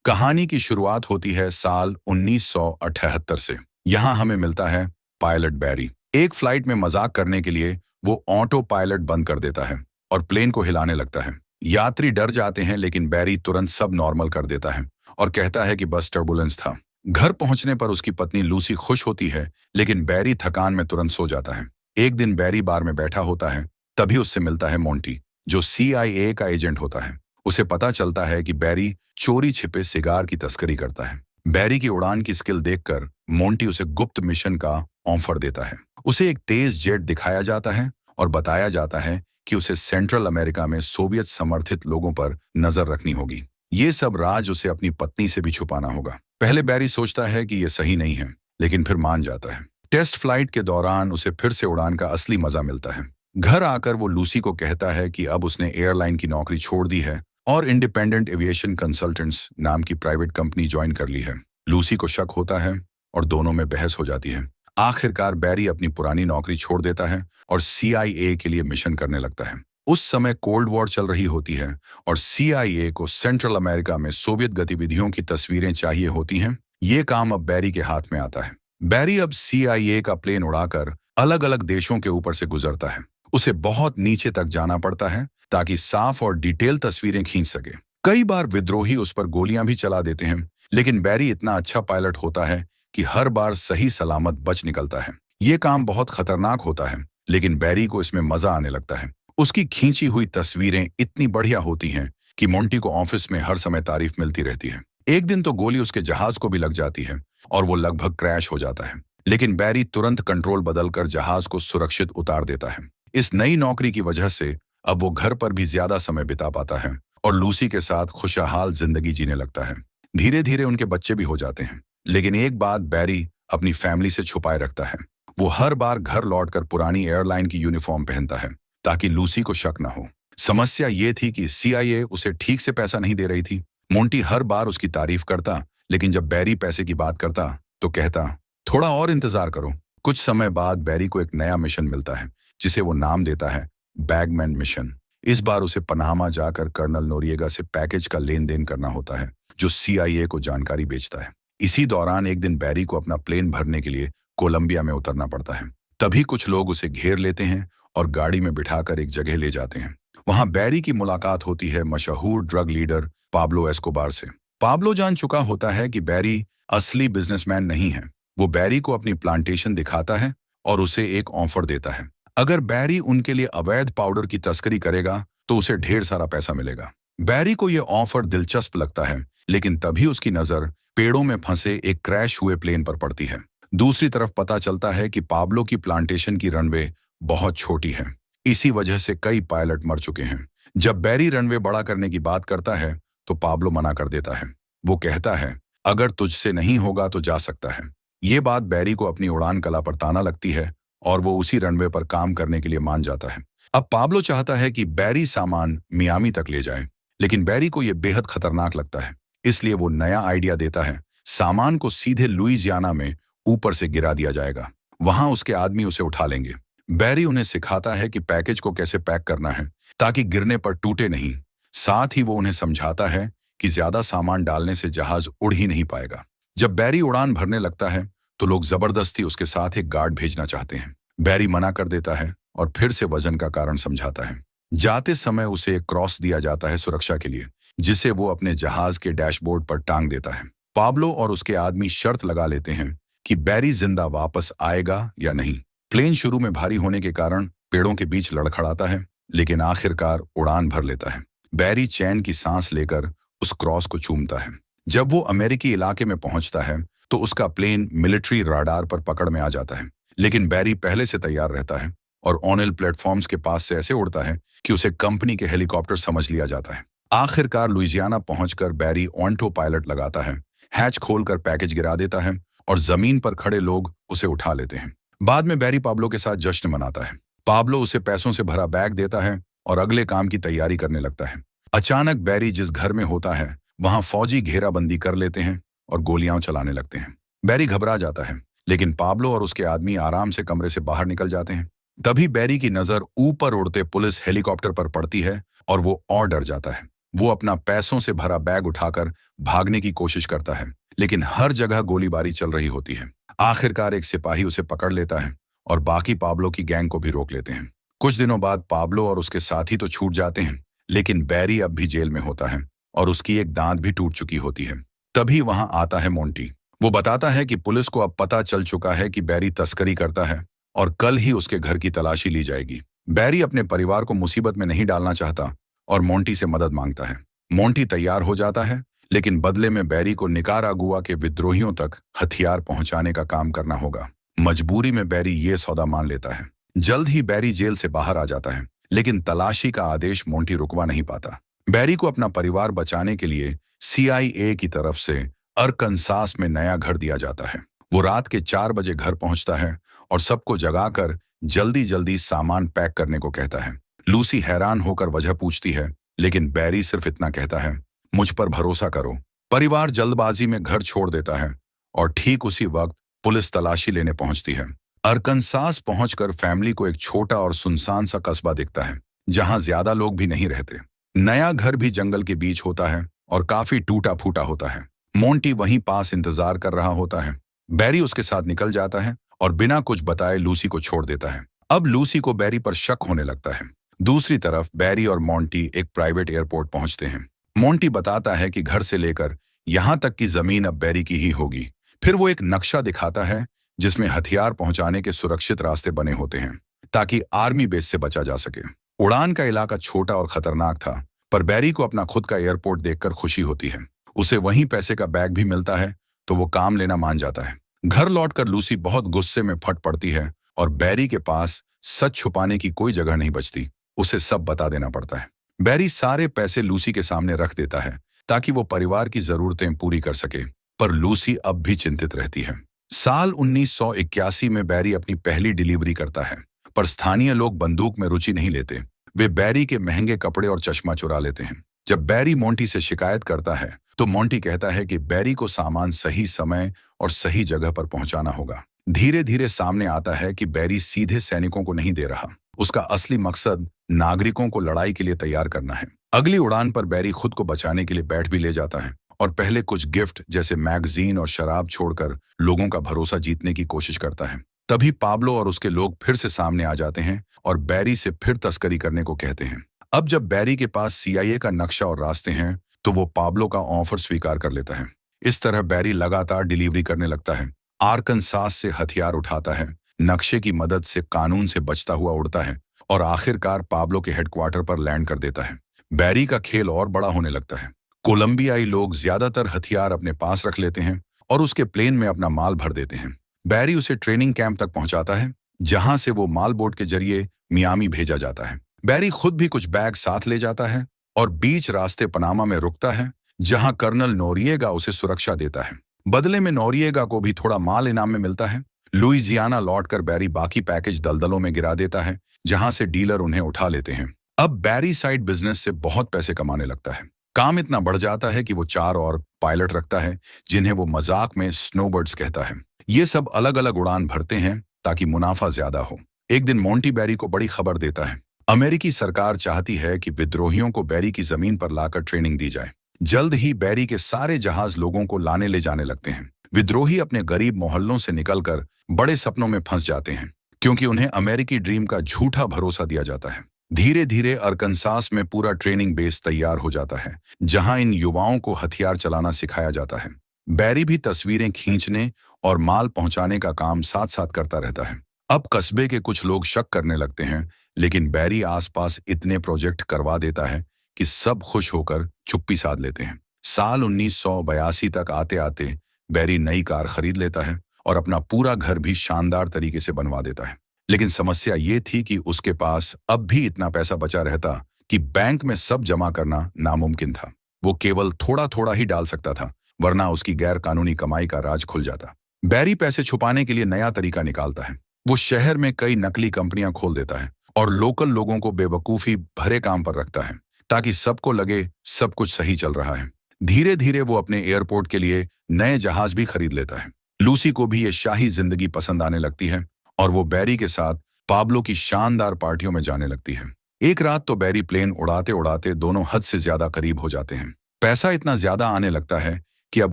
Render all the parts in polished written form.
कहानी की शुरुआत होती है साल 1978 से। यहाँ हमें मिलता है पायलट बैरी। एक फ्लाइट में मजाक करने के लिए वो ऑटो पायलट बंद कर देता है और प्लेन को हिलाने लगता है। यात्री डर जाते हैं लेकिन बैरी तुरंत सब नॉर्मल कर देता है और कहता है कि बस टर्बुलेंस था। घर पहुंचने पर उसकी पत्नी लूसी खुश होती है लेकिन बैरी थकान में तुरंत सो जाता है। एक दिन बैरी बार में बैठा होता है, तभी उससे मिलता है मोंटी, जो CIA का एजेंट होता है। उसे पता चलता है कि बैरी चोरी छिपे सिगार की तस्करी करता है। बैरी की उड़ान की स्किल देखकर मोंटी उसे गुप्त मिशन का ऑफर देता है। उसे एक तेज जेट दिखाया जाता है और बताया जाता है कि उसे सेंट्रल अमेरिका में सोवियत समर्थित लोगों पर नजर रखनी होगी। ये सब राज उसे अपनी पत्नी से भी छुपाना होगा। पहले बैरी सोचता है कि यह सही नहीं है, लेकिन फिर मान जाता है। टेस्ट फ्लाइट के दौरान उसे फिर से उड़ान का असली मजा मिलता है। घर आकर वो लूसी को कहता है कि अब उसने एयरलाइन की नौकरी छोड़ दी है और इंडिपेंडेंट एविएशन कंसल्टेंट्स नाम की प्राइवेट कंपनी ज्वाइन कर ली है। लूसी को शक होता है और दोनों में बहस हो जाती है। आखिरकार बैरी अपनी पुरानी नौकरी छोड़ देता है और CIA के लिए मिशन करने लगता है। उस समय कोल्ड वॉर चल रही होती है और CIA को सेंट्रल अमेरिका में सोवियत गतिविधियों की तस्वीरें चाहिए होती हैं। ये काम अब बैरी के हाथ में आता है। बैरी अब CIA का प्लेन उड़ाकर अलग अलग देशों के ऊपर से गुजरता है। उसे बहुत नीचे तक जाना पड़ता है ताकि साफ और डिटेल तस्वीरें खींच सके। कई बार विद्रोही उस पर गोलियां भी चला देते हैं, लेकिन बैरी इतना अच्छा पायलट होता है कि हर बार सही सलामत बच निकलता है। ये काम बहुत खतरनाक होता है, लेकिन बैरी को इसमें मजा आने लगता है। उसकी खींची हुई तस्वीरें इतनी बढ़िया होती हैं कि मोंटी को ऑफिस में हर समय तारीफ मिलती रहती है। एक दिन तो गोली उसके जहाज को भी लग जाती है और वो लगभग क्रैश हो जाता है, लेकिन बैरी तुरंत कंट्रोल बदलकर जहाज को सुरक्षित उतार देता है। इस नई नौकरी की वजह से अब वो घर पर भी ज्यादा समय बिता पाता है और लूसी के साथ खुशहाल जिंदगी जीने लगता है। धीरे धीरे उनके बच्चे भी हो जाते हैं, लेकिन एक बात बैरी अपनी फैमिली से छुपाए रखता है। वो हर बार घर लौटकर पुरानी एयरलाइन की यूनिफॉर्म पहनता है ताकि लूसी को शक न हो। समस्या ये थी कि CIA उसे ठीक से पैसा नहीं दे रही थी। मोंटी हर बार उसकी तारीफ करता, लेकिन जब बैरी पैसे की बात करता तो कहता, थोड़ा और इंतजार करो। कुछ समय बाद बैरी को एक नया मिशन मिलता है जिसे वो नाम देता है बैगमैन मिशन। इस बार उसे पनामा जाकर कर्नल नोरिएगा से पैकेज का लेन देन करना होता है, जो CIA को जानकारी बेचता है। इसी दौरान एक दिन बैरी को अपना प्लेन भरने के लिए कोलंबिया में उतरना पड़ता है। तभी कुछ लोग उसे घेर लेते हैं और गाड़ी में बिठाकर एक जगह ले जाते हैं। वहां बैरी की मुलाकात होती है मशहूर ड्रग लीडर पाब्लो एस्कोबार से। पाब्लो जान चुका होता है कि बैरी असली बिजनेसमैन नहीं है। वो बैरी को अपनी प्लांटेशन दिखाता है और उसे एक ऑफर देता है। अगर बैरी उनके लिए अवैध पाउडर की तस्करी करेगा तो उसे ढेर सारा पैसा मिलेगा। बैरी को यह ऑफर दिलचस्प लगता है, लेकिन तभी उसकी नजर पेड़ों में फंसे एक क्रैश हुए प्लेन पर पड़ती है। दूसरी तरफ पता चलता है कि पाब्लो की प्लांटेशन की रनवे बहुत छोटी है। इसी वजह से कई पायलट मर चुके हैं। जब बैरी रनवे बड़ा करने की बात करता है तो पाब्लो मना कर देता है। वो कहता है, अगर तुझसे नहीं होगा तो जा सकता है। ये बात बैरी को अपनी उड़ान कला पर ताना लगती है और वो उसी रनवे पर काम करने के लिए मान जाता है। अब पाब्लो चाहता है कि बैरी सामान मियामी तक ले जाए, लेकिन बैरी को यह बेहद खतरनाक लगता है। इसलिए वो नया आइडिया देता है, सामान को सीधे लुइजियाना में ऊपर से गिरा दिया जाएगा। वहां उसके आदमी उसे उठा लेंगे। बैरी उन्हें सिखाता है कि पैकेज को कैसे पैक करना है ताकि गिरने पर टूटे नहीं। साथ ही वो उन्हें समझाता है कि ज्यादा सामान डालने से जहाज उड़ ही नहीं पाएगा। जब बैरी उड़ान भरने लगता है तो लोग जबरदस्ती उसके साथ एक गार्ड भेजना चाहते हैं। बैरी मना कर देता है और फिर से वजन का कारण समझाता है। जाते समय उसे एक क्रॉस दिया जाता है सुरक्षा के लिए, जिसे वो अपने जहाज के डैशबोर्ड पर टांग देता है। पाब्लो और उसके आदमी शर्त लगा लेते हैं कि बैरी जिंदा वापस आएगा या नहीं। प्लेन शुरू में भारी होने के कारण पेड़ों के बीच लड़खड़ाता है, लेकिन आखिरकार उड़ान भर लेता है। बैरी चैन की सांस लेकर उस क्रॉस को चूमता है। जब वो अमेरिकी इलाके में पहुंचता है तो उसका प्लेन मिलिट्री राडार पर पकड़ में आ जाता है, लेकिन बैरी पहले से तैयार रहता है और ऑनिल प्लेटफॉर्म्स के पास से ऐसे उड़ता है कि उसे कंपनी के हेलीकॉप्टर समझ लिया जाता है। आखिरकार लुइजियाना पहुंचकर बैरी ऑटो पायलट लगाता है, हैच खोलकर पैकेज गिरा देता है और जमीन पर खड़े लोग उसे उठा लेते हैं। बाद में बैरी पाब्लो के साथ जश्न मनाता है। पाब्लो उसे पैसों से भरा बैग देता है और अगले काम की तैयारी करने लगता है। अचानक बैरी जिस घर में होता है वहां फौजी घेराबंदी कर लेते हैं और गोलियां चलाने लगते हैं। बैरी घबरा जाता है, लेकिन पाब्लो और उसके आदमी आराम से कमरे से बाहर निकल जाते हैं। तभी बैरी की नजर ऊपर उड़ते पुलिस हेलीकॉप्टर पर पड़ती है और वो और डर जाता है। वो अपना पैसों से भरा बैग उठाकर भागने की कोशिश करता है, लेकिन हर जगह गोलीबारी चल रही होती है। आखिरकार एक सिपाही उसे पकड़ लेता है और बाकी पाब्लो की गैंग को भी रोक लेते हैं। कुछ दिनों बाद पाब्लो और उसके साथी तो छूट जाते हैं, लेकिन बैरी अब भी जेल में होता है और उसकी एक दांत भी टूट चुकी होती है। तभी वहां आता है मोंटी। वो बताता है कि पुलिस को अब पता चल चुका है कि बैरी तस्करी करता है और कल ही उसके घर की तलाशी ली जाएगी। बैरी अपने परिवार को मुसीबत में नहीं डालना चाहता और मोंटी से मदद मांगता है। मोंटी तैयार हो जाता है, लेकिन बदले में बैरी को निकारागुआ के विद्रोहियों तक हथियार पहुंचाने का काम करना होगा। मजबूरी में बैरी ये सौदा मान लेता है। जल्द ही बैरी जेल से बाहर आ जाता है, लेकिन तलाशी का आदेश मोंटी रुकवा नहीं पाता। बैरी को अपना परिवार बचाने के लिए CIA की तरफ से अरकनसास में नया घर दिया जाता है। वो रात के 4 बजे घर पहुंचता है और सबको जगाकर जल्दी जल्दी सामान पैक करने को कहता है। लूसी हैरान होकर वजह पूछती है, लेकिन बैरी सिर्फ इतना कहता है, मुझ पर भरोसा करो। परिवार जल्दबाजी में घर छोड़ देता है और ठीक उसी वक्त पुलिस तलाशी लेने पहुंचती है। अरकनसास पहुंचकर फैमिली को एक छोटा और सुनसान सा कस्बा दिखता है, जहां ज्यादा लोग भी नहीं रहते। नया घर भी जंगल के बीच होता है और काफी टूटा फूटा होता है। मोंटी वहीं पास इंतजार कर रहा होता है। बैरी उसके साथ निकल जाता है और बिना कुछ बताए लूसी को छोड़ देता है। अब लूसी को बैरी पर शक होने लगता है। दूसरी तरफ बैरी और मोंटी एक प्राइवेट एयरपोर्ट पहुंचते हैं। मोंटी बताता है कि घर से लेकर यहां तक की जमीन अब बैरी की ही होगी। फिर वो एक नक्शा दिखाता है जिसमें हथियार पहुंचाने के सुरक्षित रास्ते बने होते हैं, ताकि आर्मी बेस से बचा जा सके। उड़ान का इलाका छोटा और खतरनाक था, पर बैरी को अपना खुद का एयरपोर्ट देखकर खुशी होती है। उसे वहीं पैसे का बैग भी मिलता है, तो वो काम लेना मान जाता है। घर लौटकर लूसी बहुत गुस्से में फट पड़ती है और बैरी के पास सच छुपाने की कोई जगह नहीं बचती। उसे सब बता देना पड़ता है। बैरी सारे पैसे लूसी के सामने रख देता है ताकि वो परिवार की जरूरतें पूरी कर सके, पर लूसी अब भी चिंतित रहती है। साल 1981 में बैरी अपनी पहली डिलीवरी करता है, पर स्थानीय लोग बंदूक में रुचि नहीं लेते। वे बैरी के महंगे कपड़े और चश्मा चुरा लेते हैं। जब बैरी मोंटी से शिकायत करता है, तो मोंटी कहता है कि बैरी को सामान सही समय और सही जगह पर पहुंचाना होगा। धीरे धीरे सामने आता है कि बैरी सीधे सैनिकों को नहीं दे रहा। उसका असली मकसद नागरिकों को लड़ाई के लिए तैयार करना है। अगली उड़ान पर बैरी खुद को बचाने के लिए बैठ भी ले जाता है और पहले कुछ गिफ्ट जैसे मैगजीन और शराब छोड़कर लोगों का भरोसा जीतने की कोशिश करता है। तभी पाब्लो और उसके लोग फिर से सामने आ जाते हैं और बैरी से फिर तस्करी करने को कहते हैं। अब जब बैरी के पास CIA का नक्शा और रास्ते हैं, तो वो पाब्लो का ऑफर स्वीकार कर लेता है। इस तरह बैरी लगातार डिलीवरी करने लगता है। आरकनसास से हथियार उठाता है, नक्शे की मदद से कानून से बचता हुआ उड़ता है और आखिरकार पाब्लो के हेडक्वार्टर पर लैंड कर देता है। बैरी का खेल और बड़ा होने लगता है। कोलंबियाई लोग ज्यादातर हथियार अपने पास रख लेते हैं और उसके प्लेन में अपना माल भर देते हैं। बैरी उसे ट्रेनिंग कैंप तक पहुंचाता है, जहां से वो माल बोट के जरिए मियामी भेजा जाता है। बैरी खुद भी कुछ बैग साथ ले जाता है और बीच रास्ते पनामा में रुकता है, जहां कर्नल नोरिएगा उसे सुरक्षा देता है। बदले में नोरिएगा को भी थोड़ा माल इनाम में मिलता है। लुइजियाना लौटकर बैरी बाकी पैकेज दलदलों में गिरा देता है, जहां से डीलर उन्हें उठा लेते हैं। अब बैरी साइड बिजनेस से बहुत पैसे कमाने लगता है। काम इतना बढ़ जाता है कि वो 4 और पायलट रखता है, जिन्हें वो मजाक में स्नोबर्ड्स कहता है। ये सब अलग अलग उड़ान भरते हैं ताकि मुनाफा ज्यादा हो। एक दिन मोंटी बैरी को बड़ी खबर देता है। अमेरिकी सरकार चाहती है कि विद्रोहियों को बैरी की जमीन पर लाकर ट्रेनिंग दी जाए। जल्द ही बैरी के सारे जहाज लोगों को लाने ले जाने लगते हैं। विद्रोही अपने गरीब मोहल्लों से निकलकर बड़े सपनों में फंस जाते हैं, क्योंकि उन्हें अमेरिकी ड्रीम का झूठा भरोसा दिया जाता है। धीरे धीरे अरकनसास में पूरा ट्रेनिंग बेस तैयार हो जाता है, जहां इन युवाओं को हथियार चलाना सिखाया जाता है। बैरी भी तस्वीरें खींचने और माल पहुंचाने का काम साथ साथ करता रहता है। अब कस्बे के कुछ लोग शक करने लगते हैं, लेकिन बैरी आसपास इतने प्रोजेक्ट करवा देता है कि सब खुश होकर चुप्पी साध लेते हैं। साल 1982 तक आते आते बैरी नई कार खरीद लेता है और अपना पूरा घर भी शानदार तरीके से बनवा देता है। लेकिन समस्या ये थी कि उसके पास अब भी इतना पैसा बचा रहता कि बैंक में सब जमा करना नामुमकिन था। वो केवल थोड़ा थोड़ा ही डाल सकता था, वरना उसकी गैर कानूनी कमाई का राज खुल जाता। बैरी पैसे छुपाने के लिए नया तरीका निकालता है। वो शहर में कई नकली कंपनियां खोल देता है और लोकल लोगों को बेवकूफी भरे काम पर रखता है, ताकि सबको लगे सब कुछ सही चल रहा है। धीरे धीरे वो अपने एयरपोर्ट के लिए नए जहाज भी खरीद लेता है। लूसी को भी ये शाही जिंदगी पसंद आने लगती है और वो बैरी के साथ पाब्लो की शानदार पार्टियों में जाने लगती है। एक रात तो बैरी प्लेन उड़ाते उड़ाते दोनों हद से ज्यादा करीब हो जाते हैं। पैसा इतना ज्यादा आने लगता है कि अब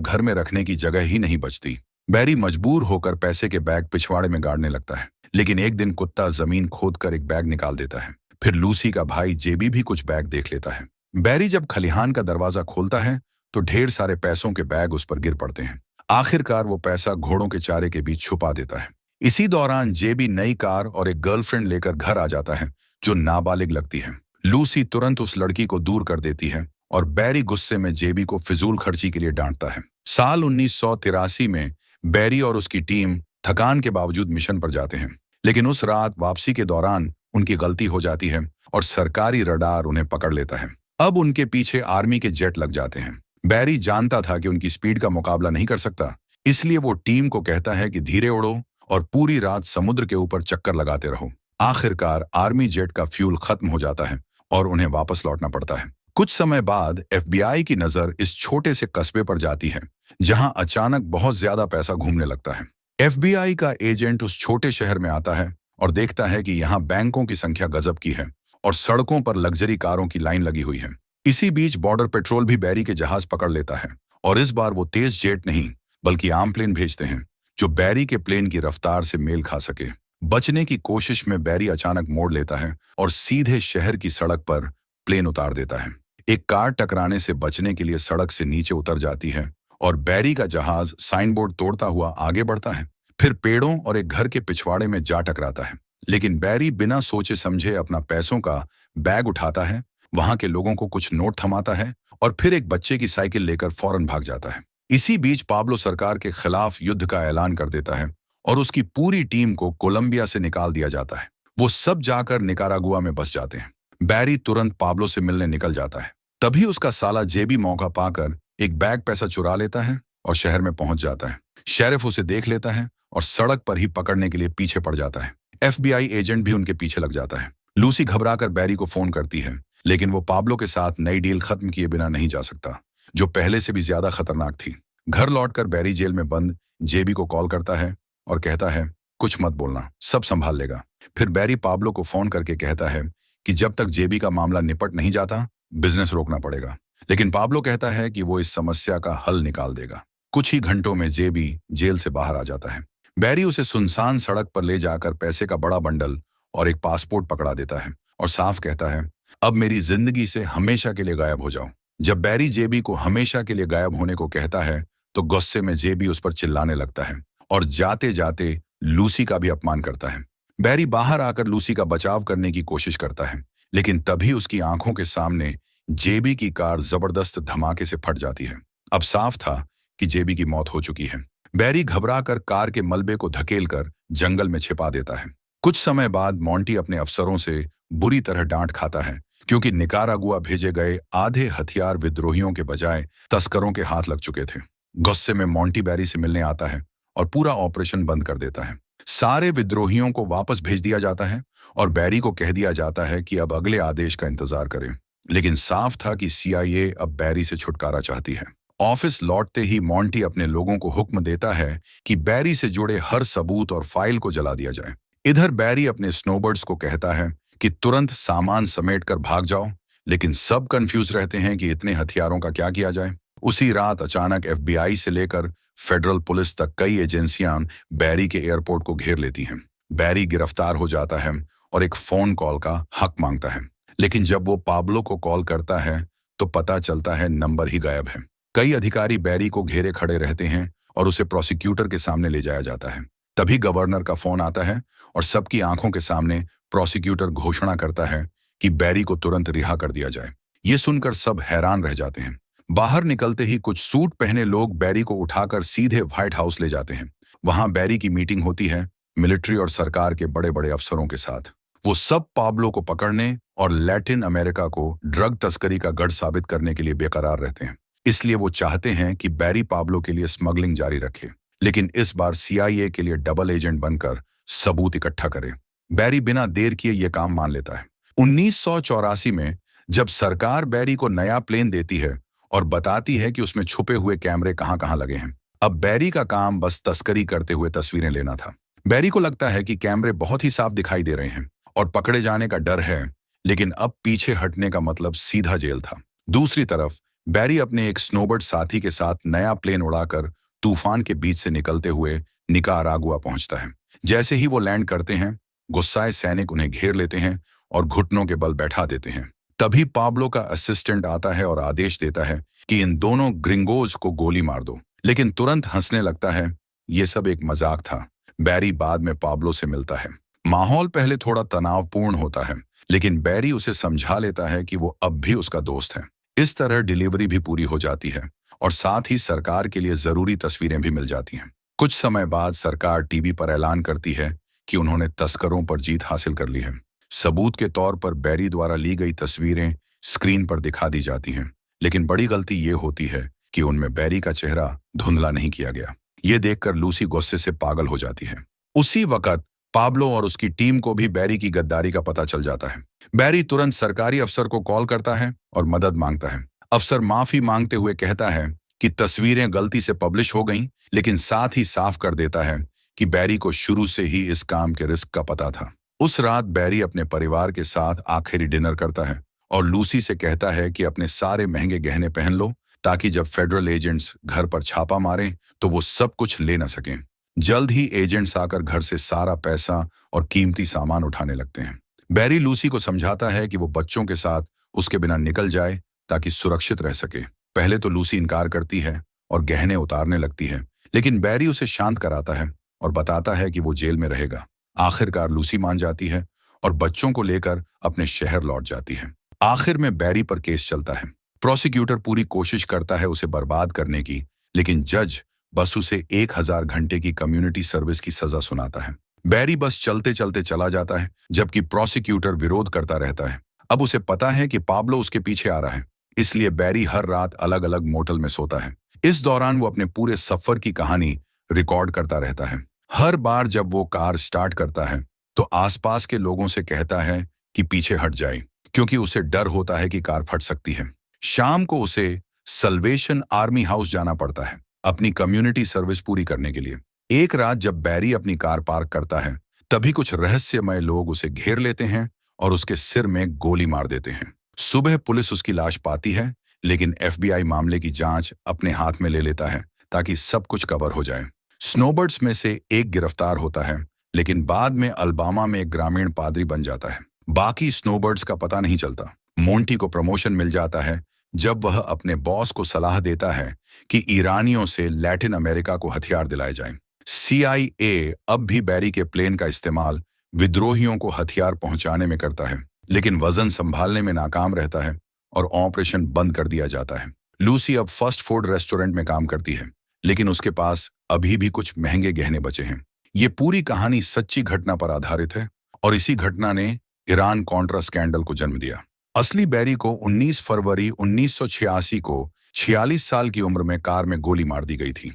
घर में रखने की जगह ही नहीं बचती। बैरी मजबूर होकर पैसे के बैग पिछवाड़े में गाड़ने लगता है, लेकिन एक दिन कुत्ता जमीन खोदकर एक बैग निकाल देता है। फिर लूसी का भाई जेबी भी कुछ बैग देख लेता है। बैरी जब खलिहान का दरवाजा खोलता है तो ढेर सारे पैसों के बैग उस पर गिर पड़ते हैं। आखिरकार वो पैसा घोड़ों के चारे के बीच छुपा देता है। इसी दौरान जेबी नई कार और एक गर्लफ्रेंड लेकर घर आ जाता है जो नाबालिग लगती है। लूसी तुरंत उस लड़की को दूर कर देती है और बैरी गुस्से में जेबी को फिजूल खर्ची के लिए डांटता है। साल 1983 में बैरी और उसकी टीम थकान के बावजूद मिशन पर जाते हैं, लेकिन उस रात वापसी के दौरान उनकी गलती हो जाती है और सरकारी रडार उन्हें पकड़ लेता है। अब उनके पीछे आर्मी के जेट लग जाते हैं। बैरी जानता था कि उनकी स्पीड का मुकाबला नहीं कर सकता, इसलिए वो टीम को कहता है कि धीरे उड़ो और पूरी रात समुद्र के ऊपर चक्कर लगाते रहो। आखिरकार आर्मी जेट का फ्यूल खत्म हो जाता है और उन्हें वापस लौटना पड़ता है। कुछ समय बाद एफबीआई की नजर इस छोटे से कस्बे पर जाती है जहां अचानक बहुत ज्यादा पैसा घूमने लगता है। एफबीआई का एजेंट उस छोटे शहर में आता है और देखता है कि यहाँ बैंकों की संख्या गजब की है और सड़कों पर लग्जरी कारों की लाइन लगी हुई है। इसी बीच बॉर्डर पेट्रोल भी बैरी के जहाज पकड़ लेता है और इस बार वो तेज जेट नहीं बल्कि आम प्लेन भेजते हैं जो बैरी के प्लेन की रफ्तार से मेल खा सके। बचने की कोशिश में बैरी अचानक मोड़ लेता है और सीधे शहर की सड़क पर प्लेन उतार देता है। एक कार टकराने से बचने के लिए सड़क से नीचे उतर जाती है और बैरी का जहाज साइन बोर्ड तोड़ता हुआ आगे बढ़ता है। फिर पेड़ों और एक घर के पिछवाड़े में जा टकराता है, लेकिन बैरी बिना सोचे समझे अपना पैसों का बैग उठाता है, वहां के लोगों को कुछ नोट थमाता है और फिर एक बच्चे की साइकिल लेकर फौरन भाग जाता है। इसी बीच पाब्लो सरकार के खिलाफ युद्ध का ऐलान कर देता है और उसकी पूरी टीम को कोलंबिया से निकाल दिया जाता है। वो सब जाकर निकारागुआ में बस जाते हैं। बैरी तुरंत पाब्लो से मिलने निकल जाता है। तभी उसका साला जेबी मौका पाकर एक बैग पैसा चुरा लेता है और शहर में पहुंच जाता है। शेरिफ उसे देख लेता है और सड़क पर ही पकड़ने के लिए पीछे पड़ जाता है। एफबीआई एजेंट भी उनके पीछे लग जाता है। लूसी घबराकर बैरी को फोन करती है, लेकिन वो पाब्लो के साथ नई डील खत्म किए बिना नहीं जा सकता, जो पहले से भी ज्यादा खतरनाक थी। घर लौटकर बैरी जेल में बंद जेबी को कॉल करता है और कहता है, कुछ मत बोलना, सब संभाल लेगा। फिर बैरी पाब्लो को फोन करके कहता है कि जब तक जेबी का मामला निपट नहीं जाता बिजनेस रोकना पड़ेगा, लेकिन पाब्लो कहता है कि वो इस समस्या का हल निकाल देगा। कुछ ही घंटों में जेबी जेल से बाहर आ जाता है। बैरी उसे सुनसान सड़क पर ले जाकर पैसे का बड़ा बंडल और एक पासपोर्ट पकड़ा देता है और साफ कहता है, अब मेरी जिंदगी से हमेशा के लिए गायब हो जाओ। जब बैरी जेबी को हमेशा के लिए गायब होने को कहता है तो गुस्से में जेबी उस पर चिल्लाने लगता है और जाते जाते लूसी का भी अपमान करता है। बैरी बाहर आकर लूसी का बचाव करने की कोशिश करता है, लेकिन तभी उसकी आंखों के सामने जेबी की कार जबरदस्त धमाके से फट जाती है। अब साफ था कि जेबी की मौत हो चुकी है। बैरी घबराकर कार के मलबे को धकेलकर जंगल में छिपा देता है। कुछ समय बाद मोंटी अपने अफसरों से बुरी तरह डांट खाता है क्योंकि निकारागुआ भेजे गए आधे हथियार विद्रोहियों के बजाय तस्करों के हाथ लग चुके थे। गुस्से में मोंटी बैरी से मिलने आता है और पूरा ऑपरेशन बंद कर देता है। सारे विद्रोहियों को वापस भेज दिया जाता है और बैरी को कह दिया जाता है कि अब अगले आदेश का इंतजार करें। लेकिन साफ था कि सीआईए अब बैरी से छुटकारा चाहती है। ऑफिस लौटते ही मोंटी अपने लोगों को हुक्म देता है कि बैरी से जुड़े हर सबूत और फाइल को जला दिया जाए। इधर बैरी अपने स्नोबर्ड्स को कहता है कि तुरंत सामान समेटकर भाग जाओ, लेकिन सब कंफ्यूज रहते हैं कि इतने हथियारों का क्या किया जाए। उसी रात अचानक एफबीआई से लेकर फेडरल पुलिस तक कई एजेंसियां बैरी के एयरपोर्ट को घेर लेती हैं। बैरी गिरफ्तार हो जाता है और एक फोन कॉल का हक मांगता है, लेकिन जब वो पाब्लो को कॉल करता है तो पता चलता है नंबर ही गायब है। कई अधिकारी बैरी को घेरे खड़े रहते हैं और उसे प्रोसिक्यूटर के सामने ले जाया जाता है। तभी गवर्नर का फोन आता है और सबकी आंखों के सामने प्रोसिक्यूटर घोषणा करता है कि बैरी को तुरंत रिहा कर दिया जाए। ये सुनकर सब हैरान रह जाते हैं। बाहर निकलते ही कुछ सूट पहने लोग बैरी को उठाकर सीधे व्हाइट हाउस ले जाते हैं। वहां बैरी की मीटिंग होती है मिलिट्री और सरकार के बड़े बड़े अफसरों के साथ। वो सब पाब्लो को पकड़ने और लैटिन अमेरिका को ड्रग तस्करी का गढ़ साबित करने के लिए बेकरार रहते हैं। इसलिए वो चाहते हैं कि बैरी पाब्लो के लिए स्मगलिंग जारी रखे, लेकिन इस बार सीआईए के लिए डबल एजेंट बनकर सबूत इकट्ठा करे। बैरी बिना देर किए ये काम मान लेता है। 1984 में जब सरकार बैरी को नया प्लेन देती है और बताती है कि उसमें छुपे हुए कैमरे कहां-कहां लगे हैं, अब बैरी का काम बस तस्करी करते हुए तस्वीरें लेना था। बैरी को लगता है कि कैमरे बहुत ही साफ दिखाई दे रहे हैं और पकड़े जाने का डर है, लेकिन अब पीछे हटने का मतलब सीधा जेल था। दूसरी तरफ बैरी अपने एक स्नोबर्ड साथी के साथ नया प्लेन उड़ाकर तूफान के बीच से निकलते हुए निकारागुआ पहुंचता है। जैसे ही वो लैंड करते हैं, गुस्साए सैनिक उन्हें घेर लेते हैं और घुटनों के बल बैठा देते हैं। तभी पाब्लो का असिस्टेंट आता है और आदेश देता है कि इन दोनों ग्रिंगोज को गोली मार दो, लेकिन तुरंत हंसने लगता है। ये सब एक मजाक था। बैरी बाद में पाब्लो से मिलता है। माहौल पहले थोड़ा तनावपूर्ण होता है, लेकिन बैरी उसे समझा लेता है कि वो अब भी उसका दोस्त है। इस तरह डिलीवरी भी पूरी हो जाती है और साथ ही सरकार के लिए जरूरी तस्वीरें भी मिल जाती हैं। कुछ समय बाद सरकार टीवी पर ऐलान करती है कि उन्होंने तस्करों पर जीत हासिल कर ली है। सबूत के तौर पर बैरी द्वारा ली गई तस्वीरें स्क्रीन पर दिखा दी जाती हैं, लेकिन बड़ी गलती ये होती है कि उनमें बैरी का चेहरा धुंधला नहीं किया गया। ये देखकर लूसी गुस्से से पागल हो जाती है। उसी वक्त पाब्लो और उसकी टीम को भी बैरी की गद्दारी का पता चल जाता है। बैरी तुरंत सरकारी अफसर को कॉल करता है और मदद मांगता है। अफसर माफी मांगते हुए कहता है कि तस्वीरें गलती से पब्लिश हो गईं, लेकिन साथ ही साफ कर देता है कि बैरी को शुरू से ही इस काम के रिस्क का पता था। उस रात बैरी अपने परिवार के साथ आखिरी डिनर करता है और लूसी से कहता है कि अपने सारे महंगे गहने पहन लो, ताकि जब फेडरल एजेंट्स घर पर छापा मारें तो वो सब कुछ ले न सकें। जल्द ही एजेंट्स आकर घर से सारा पैसा और कीमती सामान उठाने लगते हैं। बैरी लूसी को समझाता है कि वो बच्चों के साथ उसके बिना निकल जाए ताकि सुरक्षित रह सके। पहले तो लूसी इनकार करती है और गहने उतारने लगती है, लेकिन बैरी उसे शांत कराता है और बताता है कि वो जेल में रहेगा। आखिरकार लूसी मान जाती है और बच्चों को लेकर अपने शहर लौट जाती है। आखिर में बैरी पर केस चलता है। प्रोसिक्यूटर पूरी कोशिश करता है उसे बर्बाद करने की, लेकिन जज बस उसे 1000 घंटे की कम्युनिटी सर्विस की सजा सुनाता है। बैरी बस चलते चलते चला जाता है, जबकि प्रोसिक्यूटर विरोध करता रहता है। अब उसे पता है कि पाब्लो उसके पीछे आ रहा है, इसलिए बैरी हर रात अलग अलग मोटल में सोता है। इस दौरान वो अपने पूरे सफर की कहानी रिकॉर्ड करता रहता है। हर बार जब वो कार स्टार्ट करता है तो आसपास के लोगों से कहता है कि पीछे हट जाए, क्योंकि उसे डर होता है कि कार फट सकती है। शाम को उसे सल्वेशन आर्मी हाउस जाना पड़ता है अपनी कम्युनिटी सर्विस पूरी करने के लिए। एक रात जब बैरी अपनी कार पार्क करता है, तभी कुछ रहस्यमय लोग उसे घेर लेते हैं और उसके सिर में गोली मार देते हैं। सुबह पुलिस उसकी लाश पाती है, लेकिन FBI मामले की जांच अपने हाथ में ले लेता है ताकि सब कुछ कवर हो जाए। स्नोबर्ड्स में से एक गिरफ्तार होता है, लेकिन बाद में अल्बामा में एक ग्रामीण पादरी बन जाता है। बाकी स्नोबर्ड्स का पता नहीं चलता। मोंटी को प्रमोशन मिल जाता है जब वह अपने बॉस को सलाह देता है कि ईरानियों से लैटिन अमेरिका को हथियार दिलाए जाएं। CIA अब भी बैरी के प्लेन का इस्तेमाल विद्रोहियों को हथियार पहुंचाने में करता है, लेकिन वजन संभालने में नाकाम रहता है और ऑपरेशन बंद कर दिया जाता है। लूसी अब फास्ट फूड रेस्टोरेंट में काम करती है, लेकिन उसके पास अभी भी कुछ महंगे गहने बचे हैं। ये पूरी कहानी सच्ची घटना पर आधारित है और इसी घटना ने ईरान कॉन्ट्रा स्कैंडल को जन्म दिया। असली बैरी को 19 फरवरी 1986 को 46 साल की उम्र में कार में गोली मार दी गई थी।